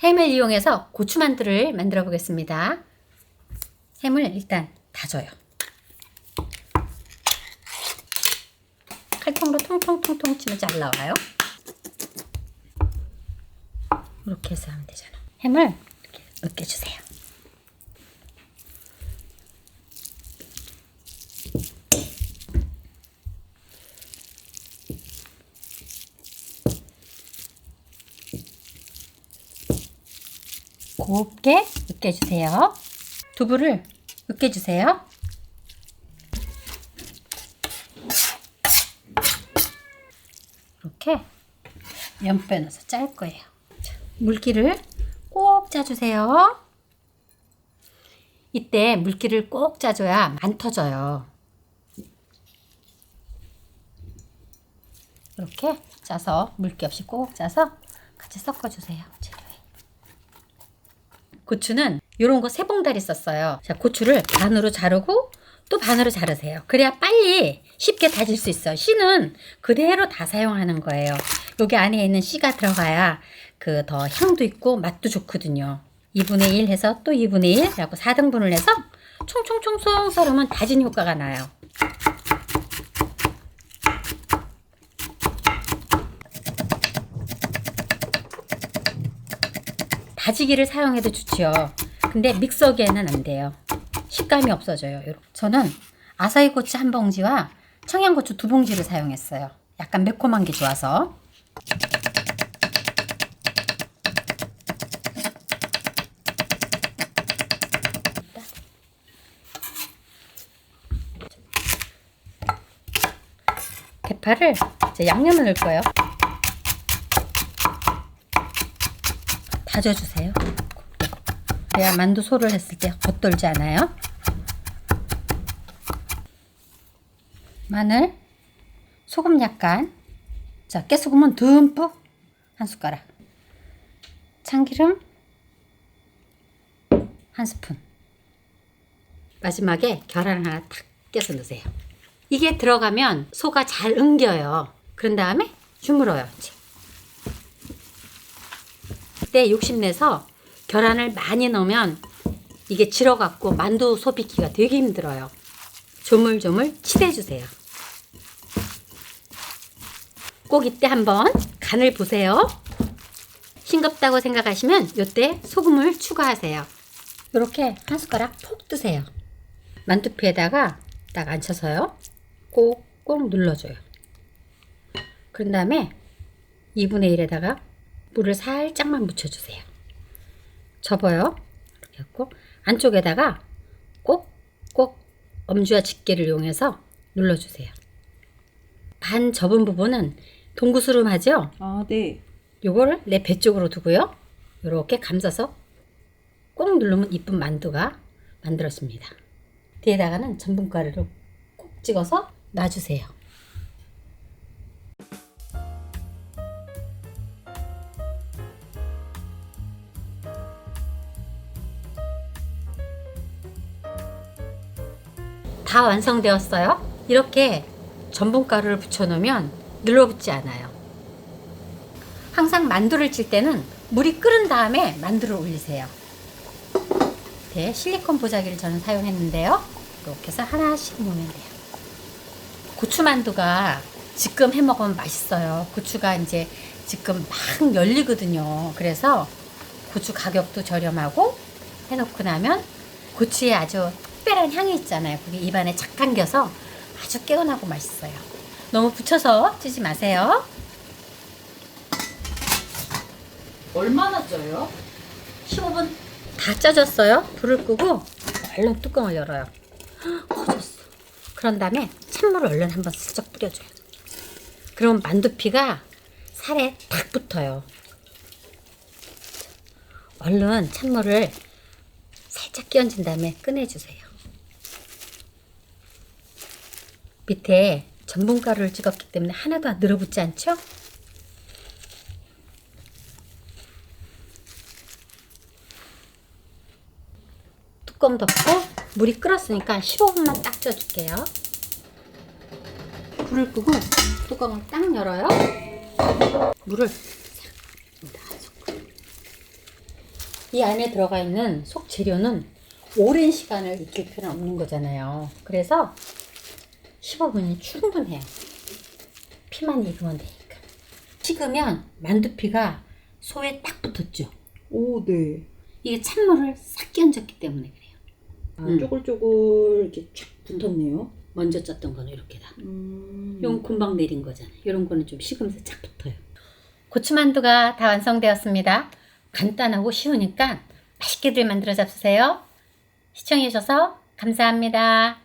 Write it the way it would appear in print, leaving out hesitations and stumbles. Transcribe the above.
햄을 이용해서 고추만두를 만들어 보겠습니다. 햄을 일단 다져요. 칼통으로 통통통통 치면 잘 나와요. 이렇게 해서 하면 되잖아. 햄을 이렇게 으깨주세요. 곱게 으깨주세요. 두부를 으깨주세요. 이렇게 면 빼놔서 짤 거예요. 자, 물기를 꼭 짜주세요. 이때 물기를 꼭 짜줘야 안 터져요. 이렇게 짜서 물기 없이 꼭 짜서 같이 섞어주세요. 재료에. 고추는 이런 거 세 봉다리 썼어요. 자, 고추를 반으로 자르고 또 반으로 자르세요. 그래야 빨리 쉽게 다질 수 있어요. 씨는 그대로 다 사용하는 거예요. 여기 안에 있는 씨가 들어가야 그 더 향도 있고 맛도 좋거든요. 2분의 1 해서 또 2분의 1 하고 4등분을 해서 총총총총 썰으면 다진 효과가 나요. 다지기를 사용해도 좋지요. 근데 믹서기에는 안 돼요. 식감이 없어져요. 저는 아사히 고추 한 봉지와 청양고추 2봉지를 사용했어요. 약간 매콤한 게 좋아서. 대파를 이제 양념을 넣을 거예요. 다져주세요. 그래야 만두 소를 했을 때 겉돌지 않아요. 마늘, 소금 약간, 자, 깨소금은 듬뿍 한 숟가락, 참기름 한 스푼, 마지막에 계란을 하나 탁 깨서 넣으세요. 이게 들어가면 소가 잘 응겨요. 그런 다음에 주물어요. 그때 욕심내서 계란을 많이 넣으면 이게 질어갖고 만두 소 빚기가 되게 힘들어요. 조물조물 치대주세요. 꼭 이때 한번 간을 보세요. 싱겁다고 생각하시면 이때 소금을 추가하세요. 이렇게 한 숟가락 푹 뜨세요. 만두피에다가 딱 앉혀서요. 꼭꼭 눌러줘요. 그런 다음에 2분의 1에다가 물을 살짝만 묻혀주세요. 접어요. 이렇게 하고 안쪽에다가 꼭꼭 엄지와 집게를 이용해서 눌러주세요. 반 접은 부분은 동구스름하죠? 아, 네. 요거를 내 배 쪽으로 두고요. 이렇게 감싸서 꼭 누르면 이쁜 만두가 만들어집니다. 뒤에다가는 전분가루를 꼭 찍어서 놔주세요. 다 완성되었어요. 이렇게 전분가루를 붙여놓으면 눌러붙지 않아요. 항상 만두를 칠 때는 물이 끓은 다음에 만두를 올리세요. 네, 실리콘 보자기를 저는 사용했는데요. 이렇게 해서 하나씩 놓으면 돼요. 고추만두가 지금 해먹으면 맛있어요. 고추가 이제 지금 막 열리거든요. 그래서 고추 가격도 저렴하고 해놓고 나면 고추에 아주 특별한 향이 있잖아요. 그게 입안에 착 감겨서 아주 개운하고 맛있어요. 너무 붙여서 찌지 마세요. 얼마나 쪄요? 15분 다 짜졌어요. 불을 끄고 얼른 뚜껑을 열어요. 커졌어. 그런 다음에 찬물을 얼른 한번 슬쩍 뿌려줘요. 그럼 만두피가 살에 탁 붙어요. 얼른 찬물을 살짝 끼얹은 다음에 꺼내주세요. 밑에 전분가루를 찍었기 때문에 하나도 안 늘어붙지 않죠? 뚜껑 덮고 물이 끓었으니까 15분만 딱 쪄줄게요. 불을 끄고 뚜껑을 딱 열어요. 물을 한 숟갈. 이 안에 들어가 있는 속 재료는 오랜 시간을 익힐 필요는 없는 거잖아요. 그래서 15분이 충분해요. 피만 익으면 되니까. 식으면 만두피가 소에 딱 붙었죠. 오, 네. 이게 찬물을 싹 끼얹었기 때문에 그래요. 아, 쪼글쪼글 이렇게 쫙 붙었네요. 먼저 쪘던 거는 이렇게다. 음. 이건 금방 내린 거잖아요. 이런 거는 좀 식으면서 쫙 붙어요. 고추만두가 다 완성되었습니다. 간단하고 쉬우니까 맛있게들 만들어 잡수세요. 시청해 주셔서 감사합니다.